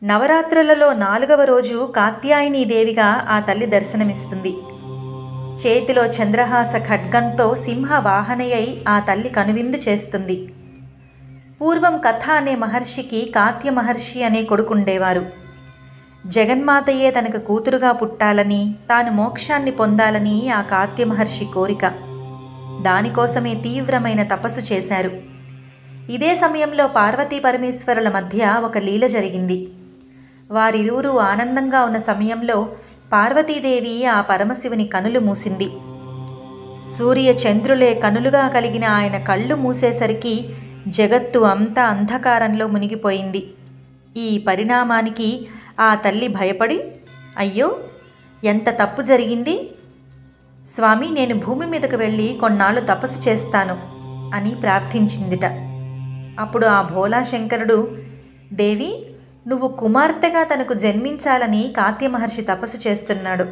నవరాత్రులలో 4వ రోజు కాత్యాయనీ దేవిగా ఆ తల్లి దర్శనమిస్తుంది. చేతిలో చంద్రహాస ఖడ్గంతో సింహ వాహనయై ఆ తల్లి కనువిందు చేస్తుంది. పూర్వం కథ అనే మహర్షికి కాత్య మహర్షి అనే కొడుకుండేవారు. జగన్మాతయే తనకు కూతురుగా పుట్టాలని, తాను మోక్షాన్ని పొందాలని ఆ కాత్య మహర్షి కోరిక. దానికోసమే తీవ్రమైన తపస్సు చేశారు. ఇదే సమయంలో పార్వతీ పరమేశ్వరుల మధ్య ఒక లీల జరిగింది. వారిరువురూ ఆనందంగా ఉన్న సమయంలో పార్వతీదేవి ఆ పరమశివుని కనులు మూసింది. సూర్య చంద్రులే కనులుగా కలిగిన ఆయన కళ్ళు మూసేసరికి జగత్తు అంతా అంధకారంలో మునిగిపోయింది. ఈ పరిణామానికి ఆ తల్లి భయపడి, అయ్యో ఎంత తప్పు జరిగింది, స్వామి నేను భూమి మీదకు వెళ్ళి కొన్నాళ్ళు తపస్సు చేస్తాను అని ప్రార్థించిందిట. అప్పుడు ఆ భోలాశంకరుడు, దేవి నువ్వు కుమార్తెగా తనకు జన్మించాలని కాత్య మహర్షి తపస్సు చేస్తున్నాడు,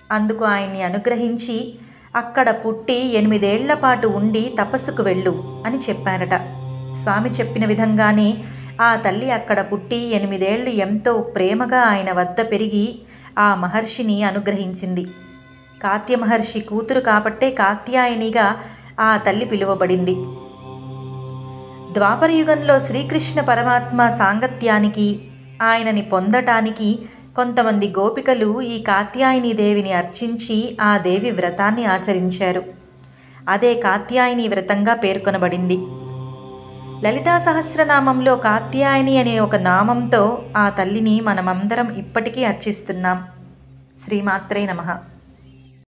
అందుకు ఆయన్ని అనుగ్రహించి అక్కడ పుట్టి 8 ఏళ్ల పాటు ఉండి తపస్సుకు వెళ్ళు అని చెప్పారట. స్వామి చెప్పిన విధంగానే ఆ తల్లి అక్కడ పుట్టి 8 ఏళ్లు ఎంతో ప్రేమగా ఆయన వద్ద పెరిగి ఆ మహర్షిని అనుగ్రహించింది. కాత్య మహర్షి కూతురు కాబట్టే కాత్యాయనిగా ఆ తల్లి పిలువబడింది. ద్వాపరయుగంలో శ్రీకృష్ణ పరమాత్మ సాంగత్యానికి, ఆయనని పొందటానికి కొంతమంది గోపికలు ఈ కాత్యాయనీ దేవిని అర్చించి ఆ దేవి వ్రతాన్ని ఆచరించారు. అదే కాత్యాయనీ వ్రతంగా పేర్కొనబడింది. లలితా సహస్రనామంలో కాత్యాయని అనే ఒక నామంతో ఆ తల్లిని మనమందరం ఇప్పటికీ అర్చిస్తున్నాం. శ్రీమాత్రే నమః.